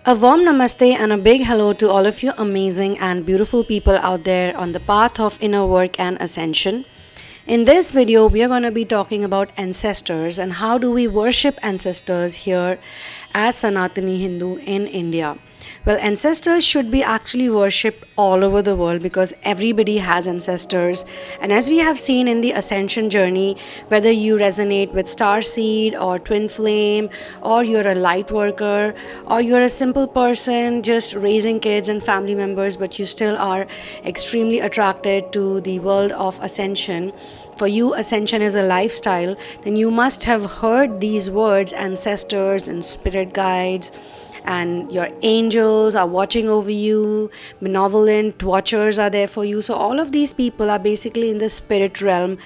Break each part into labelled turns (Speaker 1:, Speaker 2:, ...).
Speaker 1: A warm namaste and a big hello to all of you amazing and beautiful people out there on the path of inner work and ascension. In this video, we are going to be talking about ancestors and how do we worship ancestors here as Sanatani Hindu in India. Well, ancestors should be actually worshipped all over the world because everybody has ancestors. And as we have seen in the ascension journey, whether you resonate with starseed or Twinflame, or you're a light worker, or you're a simple person just raising kids and family members, but you still are extremely attracted to the world of ascension, for you ascension is a lifestyle, then you must have heard these words, ancestors and spirit guides, and your angels are watching over you, benevolent watchers are there for you. So all of these people are basically in the spirit realm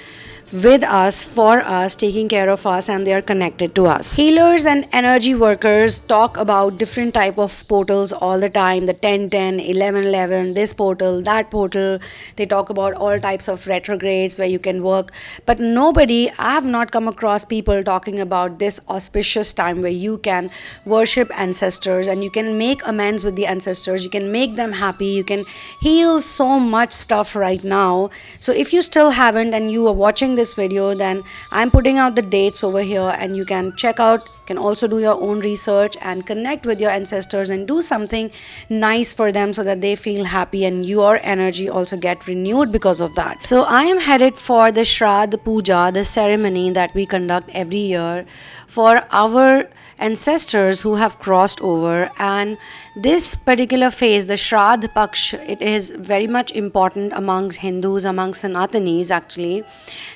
Speaker 1: with us, for us, taking care of us, and they are connected to us. Healers and energy workers talk about different type of portals all the time, the 1010, 1111, this portal, that portal. They talk about all types of retrogrades where you can work, but I have not come across people talking about this auspicious time where you can worship ancestors and you can make amends with the ancestors, you can make them happy, you can heal so much stuff right now. So if you still haven't and you are watching this video, then I'm putting out the dates over here and you can check out, you can also do your own research and connect with your ancestors and do something nice for them so that they feel happy and your energy also get renewed because of that. So I am headed for the Shraddh Puja, the ceremony that we conduct every year for our ancestors who have crossed over. And this particular phase, the Shraddh Paksha, it is very much important amongst Hindus, amongst Sanatanis actually.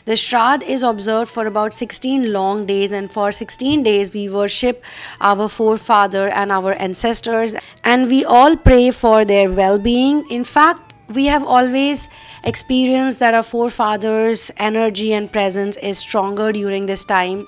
Speaker 1: The Shraddh is observed for about 16 long days, and for 16 days we worship our forefather and our ancestors, and we all pray for their well-being. In fact, we have always experienced that our forefathers' energy and presence is stronger during this time.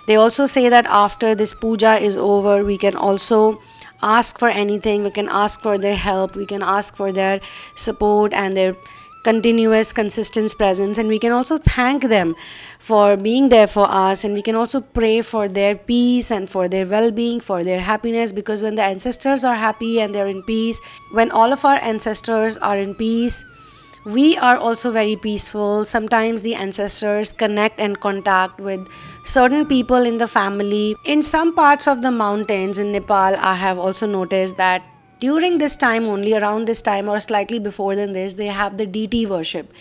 Speaker 1: They also say that after this puja is over, we can also ask for anything, we can ask for their help, we can ask for their support and their continuous consistent presence, and we can also thank them for being there for us, and we can also pray for their peace and for their well-being, for their happiness, because when the ancestors are happy and they're in peace, when all of our ancestors are in peace, we are also very peaceful. Sometimes the ancestors connect and contact with certain people in the family. In some parts of the mountains in Nepal, I have also noticed that during this time, only around this time or slightly before than this, they have the deity worship.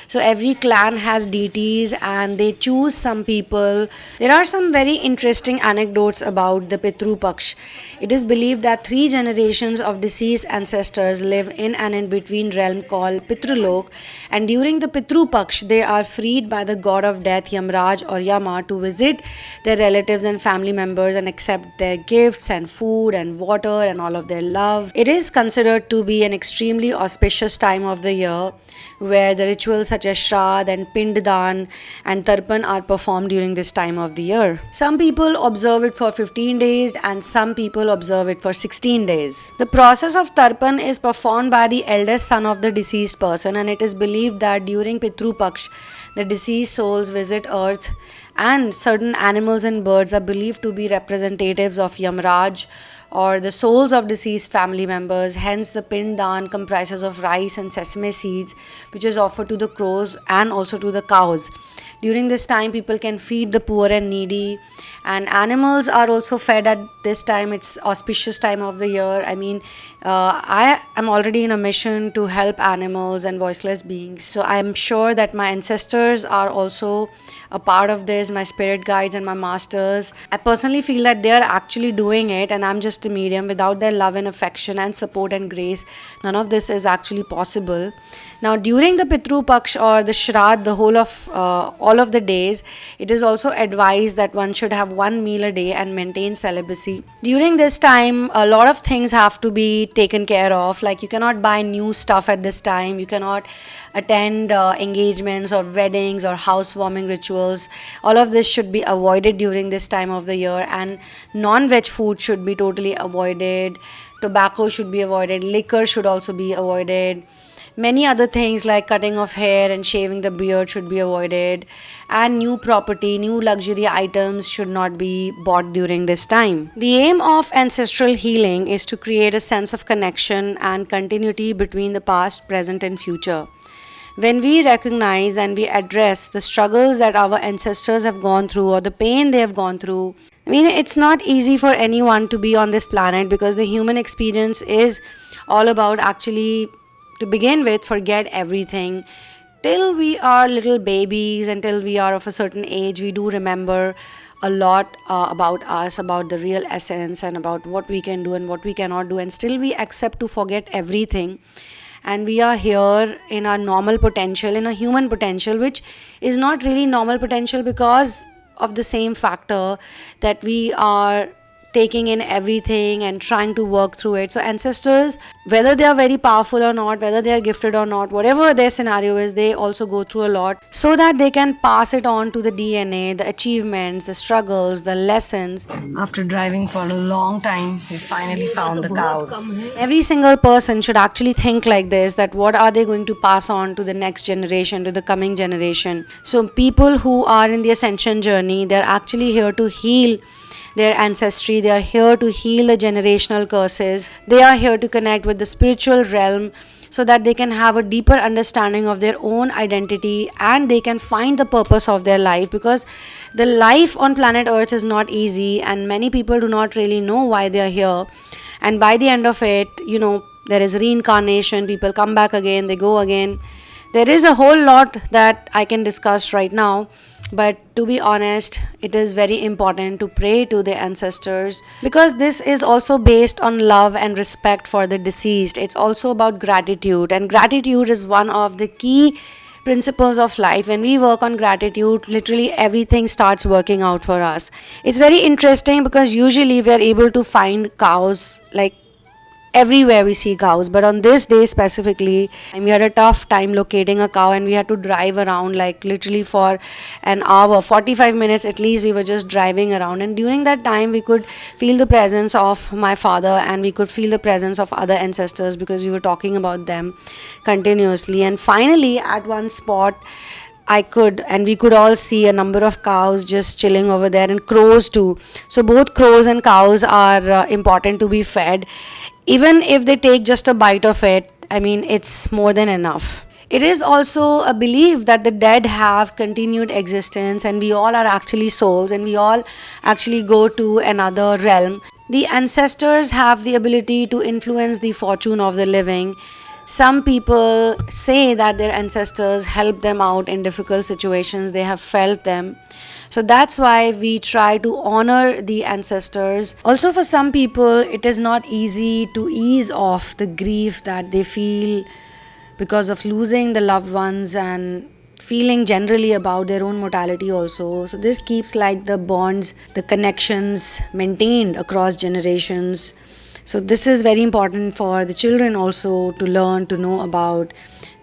Speaker 1: So every clan has deities and they choose some people. There are some very interesting anecdotes about the Pitru Paksh. It is believed that 3 generations of deceased ancestors live in an in-between realm called Pitrulok, and during the Pitru Paksh, they are freed by the god of death Yamraj or Yama to visit their relatives and family members and accept their gifts and food and water and all of their love. It is considered to be an extremely auspicious time of the year where the rituals such as Shraddh and Pinddan and Tarpan are performed during this time of the year. Some people observe it for 15 days and some people observe it for 16 days. The process of Tarpan is performed by the eldest son of the deceased person, and it is believed that during Pitru Paksh, the deceased souls visit earth, and certain animals and birds are believed to be representatives of Yamraj or the souls of deceased family members. Hence, the Pinddan comprises of rice and sesame seeds, which is offered to the crows and also to the cows. During this time, people can feed the poor and needy, and animals are also fed at this time. It's auspicious time of the year. I am already in a mission to help animals and voiceless beings, so I'm sure that my ancestors are also a part of this, my spirit guides and my masters. I personally feel that they are actually doing it and I'm just a medium. Without their love and affection and support and grace, none of this is actually possible. Now, during the Pitru Paksh or the Shraddh, the whole of all of the days, it is also advised that one should have 1 meal a day and maintain celibacy. During this time, a lot of things have to be taken care of. Like, you cannot buy new stuff at this time. You cannot attend engagements or weddings or housewarming rituals. All of this should be avoided during this time of the year, and non-veg food should be totally avoided. Tobacco should be avoided. Liquor should also be avoided. Many other things like cutting of hair and shaving the beard should be avoided, and new property, new luxury items should not be bought during this time. The aim of ancestral healing is to create a sense of connection and continuity between the past, present, and future. When we recognize and we address the struggles that our ancestors have gone through or the pain they have gone through, I mean, it's not easy for anyone to be on this planet, because the human experience is all about actually, to begin with, forget everything. Till we are little babies, until we are of a certain age, we do remember a lot about us, about the real essence, and about what we can do and what we cannot do, and still we accept to forget everything. And we are here in our normal potential, in a human potential, which is not really normal potential because of the same factor that we are taking in everything and trying to work through it. So ancestors, whether they are very powerful or not, whether they are gifted or not, whatever their scenario is, they also go through a lot so that they can pass it on to the DNA, the achievements, the struggles, the lessons.
Speaker 2: After driving for a long time, we finally found the cows.
Speaker 1: Every single person should actually think like this, that what are they going to pass on to the next generation, to the coming generation. So people who are in the ascension journey, they're actually here to heal their ancestry. They are here to heal the generational curses. They are here to connect with the spiritual realm so that they can have a deeper understanding of their own identity and they can find the purpose of their life, because the life on planet Earth is not easy and many people do not really know why they are here. And by the end of it, there is reincarnation. People come back again, they go again. There is a whole lot that I can discuss right now, but to be honest, it is very important to pray to the ancestors, because this is also based on love and respect for the deceased. It's also about gratitude, and gratitude is one of the key principles of life. When we work on gratitude, literally everything starts working out for us. It's very interesting because usually we are able to find cows like everywhere. We see cows, but on this day specifically, and we had a tough time locating a cow, and we had to drive around like literally for an hour, 45 minutes at least. We were just driving around, and during that time we could feel the presence of my father and we could feel the presence of other ancestors, because we were talking about them continuously. And finally at one spot we could all see a number of cows just chilling over there, and crows too. So both crows and cows are important to be fed. Even if they take just a bite of it, I mean, it's more than enough. It is also a belief that the dead have continued existence and we all are actually souls and we all actually go to another realm. The ancestors have the ability to influence the fortune of the living. Some people say that their ancestors help them out in difficult situations. They have felt them. So that's why we try to honor the ancestors. Also, for some people, it is not easy to ease off the grief that they feel because of losing the loved ones and feeling generally about their own mortality also. So this keeps like the bonds, the connections maintained across generations. So this is very important for the children also to learn, to know about,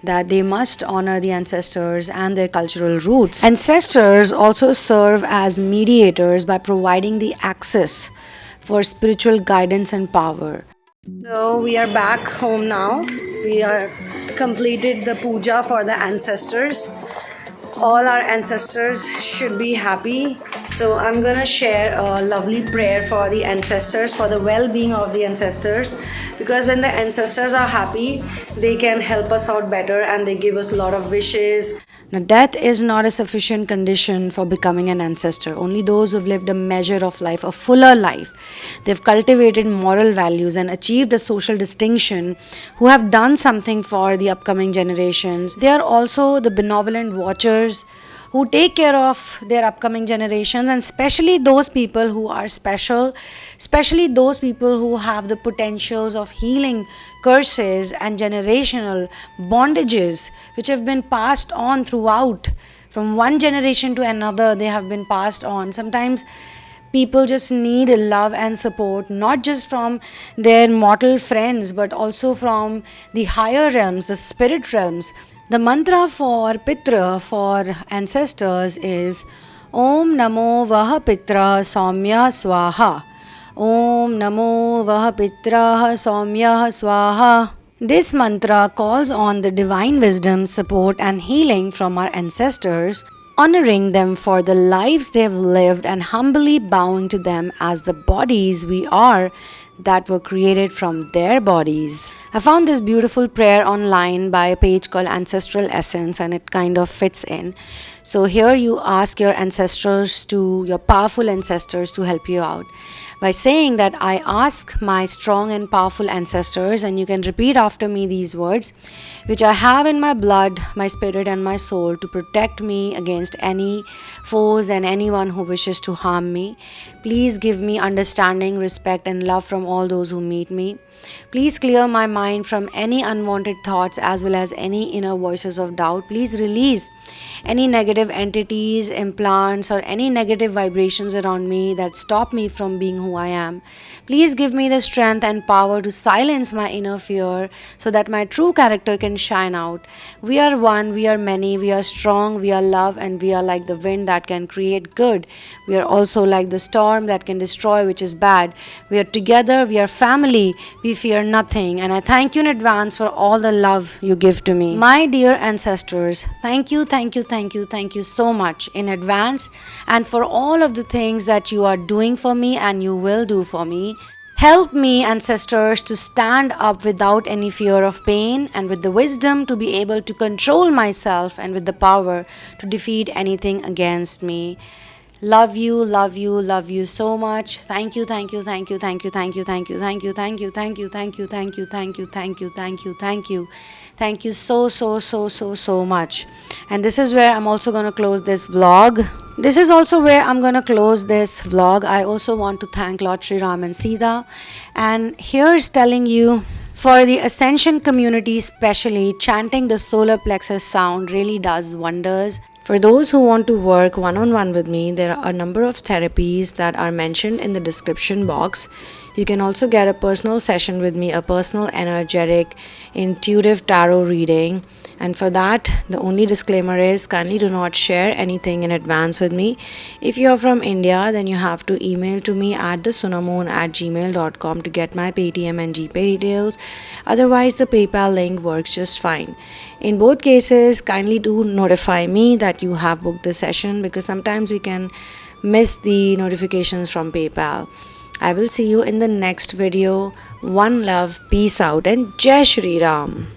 Speaker 1: that they must honor the ancestors and their cultural roots. Ancestors also serve as mediators by providing the access for spiritual guidance and power. So we are back home now. We are completed the puja for the ancestors. All our ancestors should be happy. So I'm gonna share a lovely prayer for the ancestors, for the well-being of the ancestors, because when the ancestors are happy, they can help us out better and they give us a lot of wishes. Now, death is not a sufficient condition for becoming an ancestor. Only those who've lived a measure of life, a fuller life, they've cultivated moral values and achieved a social distinction, who have done something for the upcoming generations. They are also the benevolent watchers who take care of their upcoming generations, and especially those people who are special, especially those people who have the potentials of healing curses and generational bondages which have been passed on throughout. From one generation to another, they have been passed on. Sometimes people just need love and support, not just from their mortal friends, but also from the higher realms, the spirit realms. The mantra for Pitru, for ancestors, is Om Namo Vah Pitra Saumya Swaha. Om Namo Vah Pitra Saumya Swaha. This mantra calls on the divine wisdom, support, and healing from our ancestors, honoring them for the lives they've lived and humbly bowing to them as the bodies we are that were created from their bodies. I found this beautiful prayer online by a page called Ancestral Essence, and it kind of fits in. So here you ask your your powerful ancestors to help you out by saying that I ask my strong and powerful ancestors, and you can repeat after me these words, which I have in my blood, my spirit, and my soul, to protect me against any foes and anyone who wishes to harm me. Please give me understanding, respect, and love from all those who meet me. Please clear my mind from any unwanted thoughts as well as any inner voices of doubt. Please release any negative entities, implants, or any negative vibrations around me that stop me from being who I am. Please give me the strength and power to silence my inner fear so that my true character can shine out. We are one, we are many, we are strong, we are love, and we are like the wind that can create good. We are also like the storm that can destroy, which is bad. We are together, we are family, we fear nothing, and I thank you in advance for all the love you give to me. My dear ancestors, thank you so much in advance, and for all of the things that you are doing for me and you will do for me. Help me, ancestors, to stand up without any fear of pain and with the wisdom to be able to control myself and with the power to defeat anything against me. Love you, love you, love you so much. Thank you, thank you, thank you, thank you, thank you, thank you, thank you, thank you, thank you, thank you, thank you, thank you, thank you, thank you, thank you. Thank you so much. And this is where I'm also going to close this vlog. This is also where I'm going to close this vlog. I also want to thank Lord Sri Ram and Sita. And here's telling you, for the Ascension community especially, chanting the solar plexus sound really does wonders. For those who want to work one-on-one with me, there are a number of therapies that are mentioned in the description box. You can also get a personal session with me, a personal energetic intuitive tarot reading. And for that, the only disclaimer is kindly do not share anything in advance with me. If you are from India, then you have to email to me at thesunamoon@gmail.com to get my PAYTM and GPAY details. Otherwise, the PayPal link works just fine. In both cases, kindly do notify me that you have booked the session, because sometimes we can miss the notifications from PayPal. I will see you in the next video. One love, peace out, and Jai Shri Ram.